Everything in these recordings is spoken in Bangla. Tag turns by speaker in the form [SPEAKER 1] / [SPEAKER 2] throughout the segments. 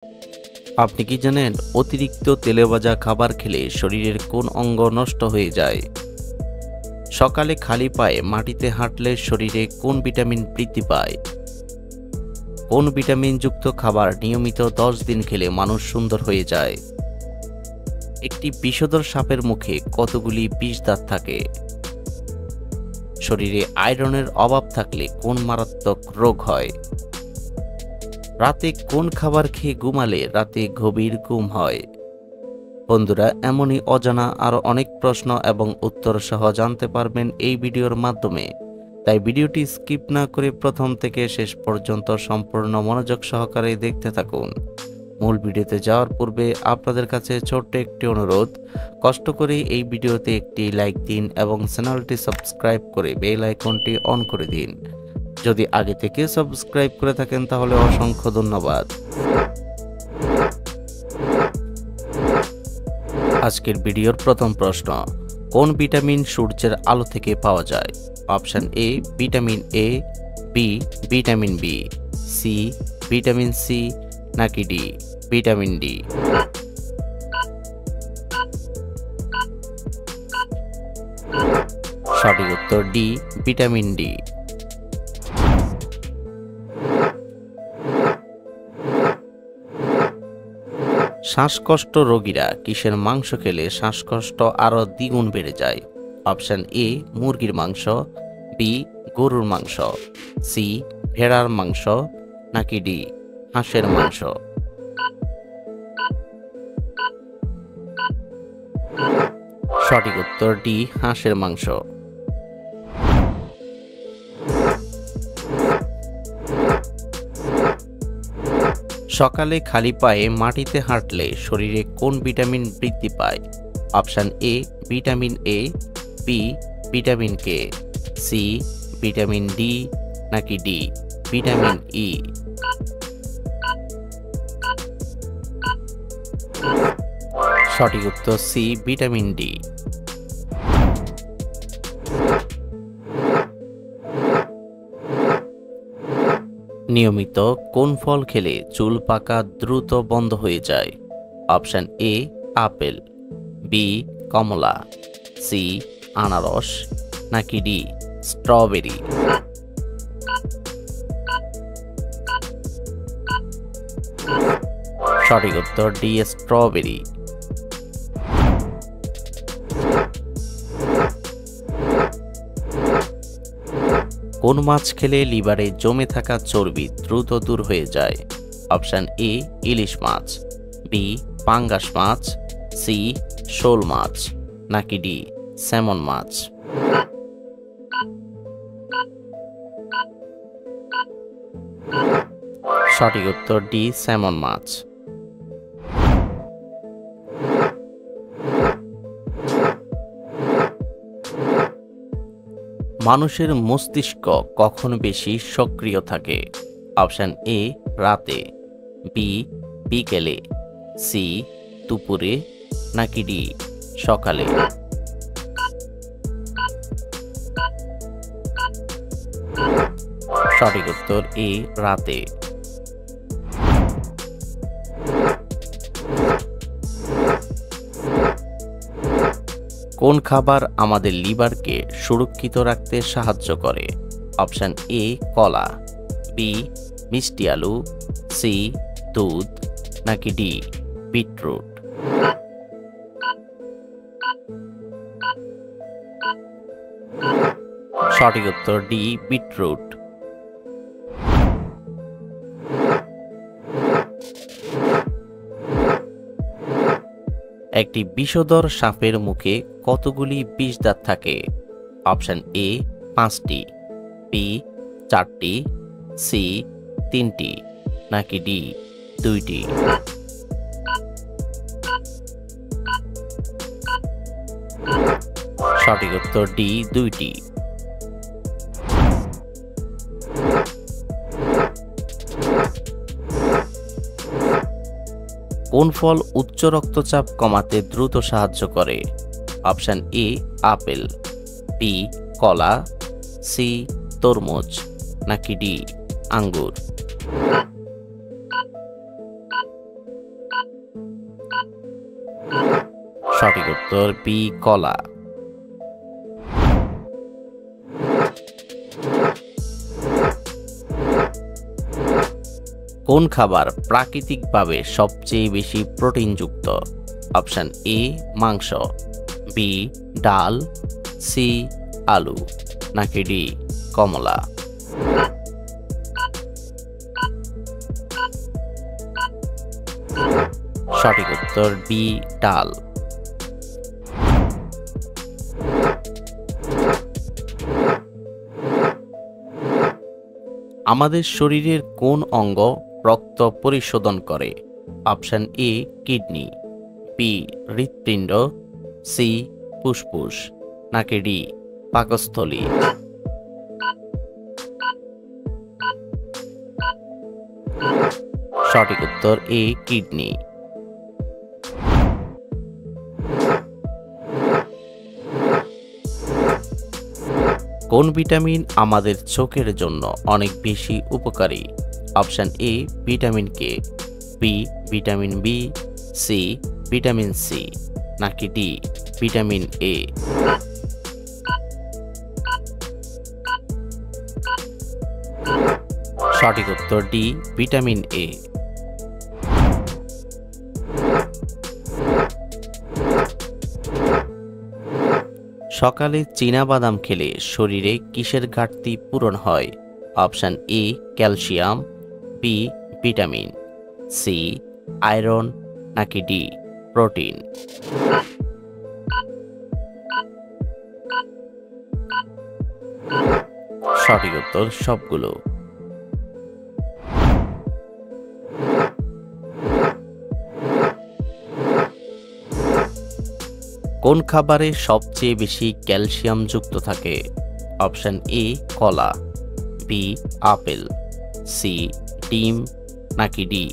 [SPEAKER 1] আপনি কি জানেন অতিরিক্ত তেলে ভাজা খাবার খেলে শরীরের কোন অঙ্গ নষ্ট হয়ে যায়? সকালে খালি পায়ে মাটিতে হাঁটলে শরীরে কোন ভিটামিন বৃদ্ধি পায়? কোন ভিটামিনযুক্ত খাবার নিয়মিত 10 দিন খেলে মানুষ সুন্দর হয়ে যায়? একটি বিষধর সাপের মুখে কতগুলি বিষ দাঁত থাকে? শরীরে আয়রনের অভাব থাকলে কোন মারাত্মক রোগ হয়? রাতে কোন খাবার খেয়ে ঘুমালে রাতে গভীর ঘুম হয়? বন্ধুরা, এমনই অজানা আরও অনেক প্রশ্ন এবং উত্তর সহ জানতে পারবেন এই ভিডিওর মাধ্যমে। তাই ভিডিওটি স্কিপ না করে প্রথম থেকে শেষ পর্যন্ত সম্পূর্ণ মনোযোগ সহকারে দেখতে থাকুন। মূল ভিডিওতে যাওয়ার পূর্বে আপনাদের কাছে ছোট্ট একটি অনুরোধ, কষ্ট করে এই ভিডিওতে একটি লাইক দিন এবং চ্যানেলটি সাবস্ক্রাইব করে বেল আইকনটি অন করে দিন। যদি আগে থেকে সাবস্ক্রাইব করে থাকেন তাহলে অসংখ্য ধন্যবাদ। আজকের ভিডিওর প্রথম প্রশ্ন, কোন ভিটামিন সূর্যের আলো থেকে পাওয়া যায়? Option A vitamin A, B vitamin B, C vitamin C, নাকি ডি ভিটামিন ডি? সঠিক উত্তর ডি ভিটামিন ডি। শ্বাসকষ্ট রোগীরা কিসের মাংস খেলে শ্বাসকষ্ট আরও দ্বিগুণ বেড়ে যায়? অপশন এ মুরগির মাংস, বি গরুর মাংস, সি ভেড়ার মাংস, নাকি ডি হাঁসের মাংস? সঠিক উত্তর ডি হাঁসের মাংস। সকালে খালি পায়ে মাটিতে হাঁটলে শরীরে কোন ভিটামিন বৃদ্ধি পায়? Option A vitamin A, B vitamin K, C vitamin D, নাকি ডি ভিটামিন ই? সঠিক উত্তর সি ভিটামিন ডি। নিয়মিত কোন ফল খেলে চুল পাকা দ্রুত বন্ধ হয়ে যায়? অপশন এ আপেল, বি কমলা, সি আনারস, নাকি ডি স্ট্রবেরি? সঠিক উত্তর ডি স্ট্রবেরি। কোন মাছ খেলে লিভারে জমে থাকা চর্বি দ্রুত দূর হয়ে যায়? অপশন এ ইলিশ মাছ, বি পাঙ্গাস মাছ, সি শোল মাছ, নাকি ডি স্যামন মাছ? সঠিক উত্তর ডি স্যামন মাছ। মানুষের মস্তিষ্ক কখন বেশি সক্রিয় থাকে? অপশন এ রাতে, বি বিকেলে, সি দুপুরে, নাকি ডি সকালে? সঠিক উত্তর এ রাতে। কোন খাবার আমাদের লিভারকে সুরক্ষিত রাখতে সাহায্য করে? অপশন এ কলা, বি মিষ্টি আলু, সি দুধ, নাকি ডি বিটরুট? সঠিক উত্তর ডি বিটরুট। একটি বিষধর সাপের মুখে কতগুলি বিষ দাঁত থাকে? অপশন এ 5টি, বি 4টি, সি 3টি, নাকি ডি 2টি? সঠিক উত্তর ডি 2টি। কোন ফল উচ্চ রক্তচাপ কমাতে দ্রুত সাহায্য করে? অপশন এ আপেল, বি কলা, সি তরমুজ, নাকি ডি আঙ্গুর? সঠিক উত্তর বি কলা। কোন খাবার প্রাকৃতিকভাবে সবচেয়ে বেশি প্রোটিনযুক্ত? অপশন এ মাংস, বি ডাল, সি আলু, নাকি ডি কমলা? সঠিক উত্তর ডি ডাল। আমাদের শরীরের কোন অঙ্গ রক্ত পরিশোধন করে? অপশন এ কিডনি, বি হৃৎপিণ্ড, সি ফুসফুস, নাকি ডি পাকস্থলী? সঠিক উত্তর এ কিডনি। কোন ভিটামিন আমাদের চোখের জন্য অনেক বেশি উপকারী? Option A vitamin K, B vitamin B, C vitamin C, নাকি ডি ভিটামিন এ? সঠিক উত্তর ডি ভিটামিন এ। সকালে চীনা বাদাম খেলে শরীরে কিসের ঘাটতি পূরণ হয়? Option A calcium, B vitamin, C iron, নাকি ডি প্রোটিন? সঠিক উত্তর সবগুলো। কোন খাবারে সবচেয়ে বেশি ক্যালসিয়াম যুক্ত থাকে? অপশন এ কলা, বি আপেল, সি ডিম, নাকি ডি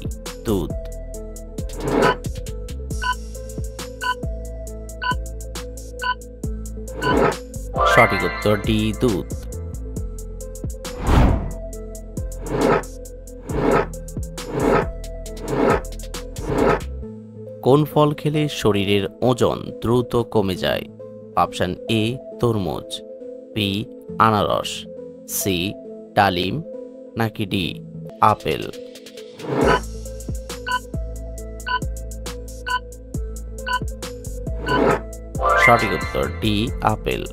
[SPEAKER 1] দুধ? সঠিক উত্তর ডি দুধ। কোন ফল খেলে শরীরের ওজন দ্রুত কমে যায়? অপশন এ তরমুজ, বি আনারস, সি ডালিম, নাকি ডি আপেল? সঠিক উত্তর ডি আপেল।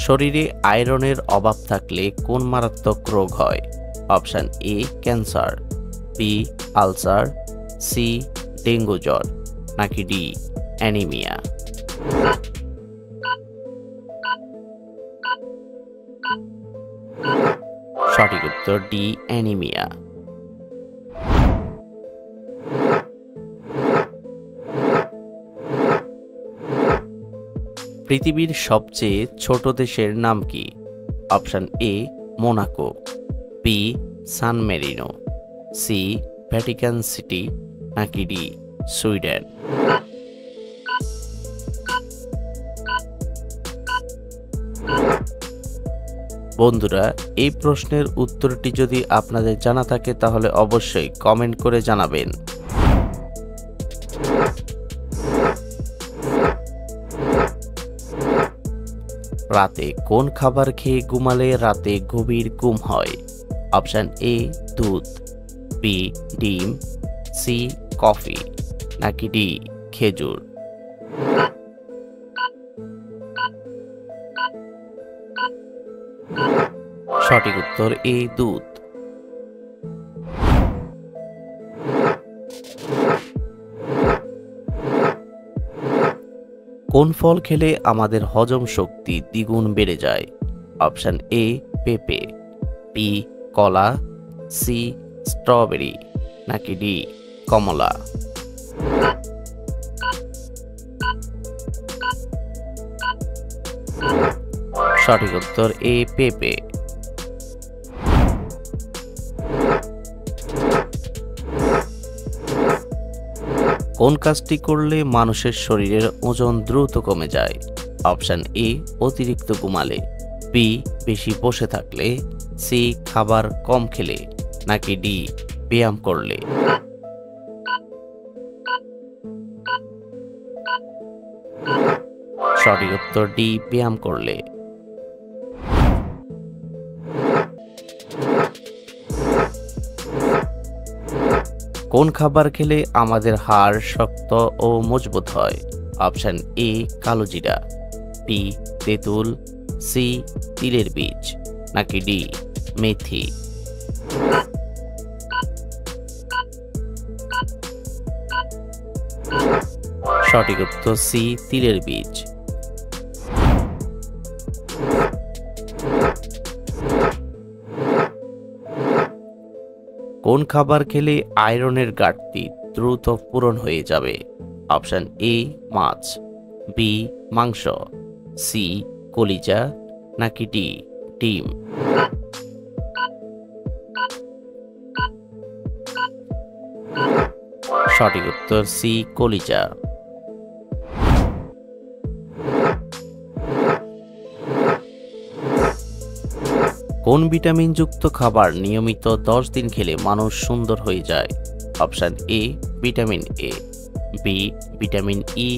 [SPEAKER 1] শরীরে আয়রনের অভাব থাকলে কোন মারাত্মক রোগ হয়? Option A cancer, B ulcer, C dengue জ্বর, নাকি ডি অ্যানিমিয়া? সঠিক উত্তর ডি অ্যানিমিয়া। পৃথিবীর সবচেয়ে ছোট দেশের নাম কি? Option A Monaco, B San Marino, C Vatican City, নাকি ডি সুইডেন? বন্ধুরা, এই প্রশ্নের উত্তরটি যদি আপনাদের জানা থাকে তাহলে অবশ্যই কমেন্ট করে জানাবেন। রাতে কোন খাবার খেয়ে ঘুমালে রাতে গভীর ঘুম হয়? অপশন এ দুধ, বি ডিম, সি কফি, নাকি ডি খেজুর? সঠিক উত্তর এ দুধ। কোন ফল খেলে আমাদের হজম শক্তি দ্বিগুণ বেড়ে যায়? অপশন এ পেঁপে, বি কলা, সি স্ট্রবেরি, নাকি ডি কমলা? সঠিক উত্তর এ পেঁপে। কোন কাজটি করলে মানুষের শরীরের ওজন দ্রুত কমে যায়? অপশন এ অতিরিক্ত ঘুমালে, বি বেশি বসে থাকলে, সি খাবার কম খেলে, নাকি ডি ব্যায়াম করলে? সঠিক উত্তর ডি ব্যায়াম করলে। কোন খাবার খেলে আমাদের হাড় শক্ত ও মজবুত হয়? অপশন এ কালোজিরা, বি তেঁতুল, সি তিলের বীজ, নাকি ডি মেথি? সঠিক উত্তর সি তিলের বীজ। কোন খাবার খেলে আয়রনের ঘাটতি দ্রুত পূরণ হয়ে যাবে? অপশন এ মাছ, বি মাংস, সি কলিজা, নাকি ডি ডিম? সঠিক উত্তর সি কলিজা। কোন ভিটামিনযুক্ত খাবার নিয়মিত 10 দিন খেলে মানুষ সুন্দর হয়ে যায়? Option A vitamin A, B vitamin E,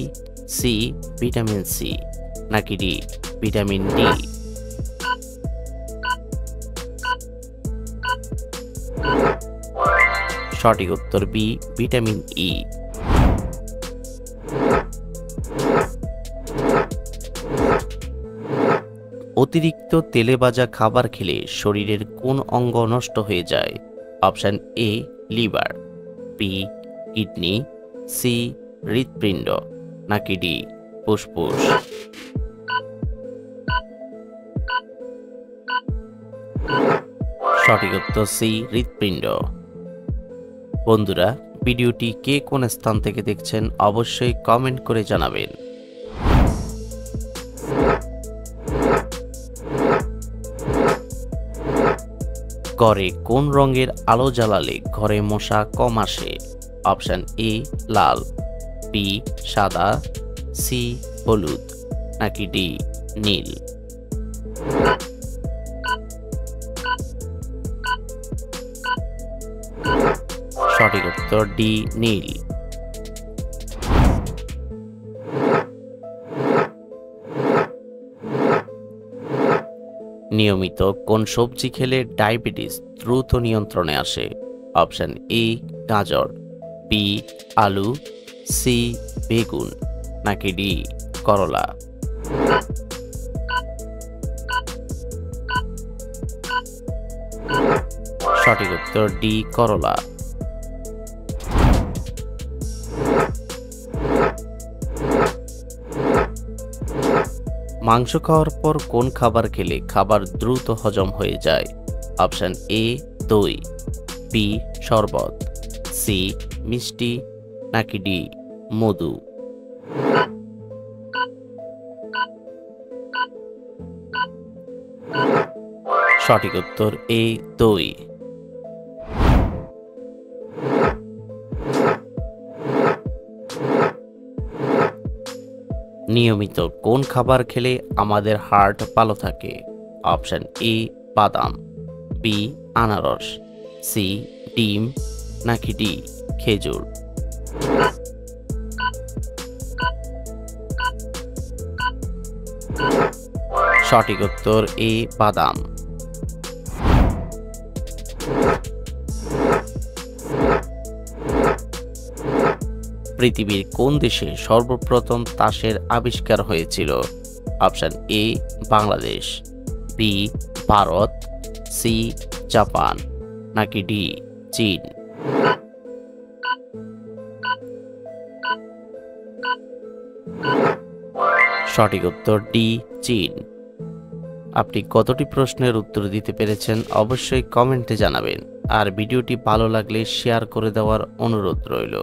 [SPEAKER 1] C vitamin C, নাকি ডি ভিটামিন ডি? সঠিক উত্তর বি ভিটামিন ই। অতিরিক্ত তেলে ভাজা খাবার খেলে শরীরের কোন অঙ্গ নষ্ট হয়ে যায়? Option A liver, B kidney, C হৃৎপিণ্ড, নাকি ডি ফুসফুস? সঠিক উত্তর সি হৃৎপিণ্ড। বন্ধুরা, ভিডিওটি কে কোন স্থান থেকে দেখছেন অবশ্যই কমেন্ট করে জানাবেন। ঘরে কোন রঙের আলো জ্বালালে ঘরে মশা কম আসে? অপশন এ লাল, বি সাদা, সি হলুদ, নাকি ডি নীল? সঠিক উত্তর ডি নীল। নিয়মিত কোন সবজি খেলে ডায়াবেটিস দ্রুত নিয়ন্ত্রণে আসে? অপশন এ গাজর, বি আলু, সি বেগুন, নাকি ডি করলা? সঠিক উত্তর ডি করলা। মাংস খাওয়ার পর কোন খাবার খেলে খাবার দ্রুত হজম হয়ে যায়? অপশন এ দই, বি শরবত, সি মিষ্টি, নাকি ডি মধু? সঠিক উত্তর এ দই। নিয়মিত কোন খাবার খেলে আমাদের হার্ট ভালো থাকে? অপশন এ বাদাম, বি আনারস, সি ডিম, নাকি ডি খেজুর? সঠিক উত্তর এ বাদাম। পৃথিবীর কোন দেশে সর্বপ্রথম তাসের আবিষ্কার হয়েছিল? Option A Bangladesh, B Bharat, C Japan, নাকি ডি চীন? সঠিক উত্তর ডি চীন। আপনি কতটি প্রশ্নের উত্তর দিতে পেরেছেন অবশ্যই কমেন্টে জানাবেন, আর ভিডিওটি ভালো লাগলে শেয়ার করে দেওয়ার অনুরোধ রইল।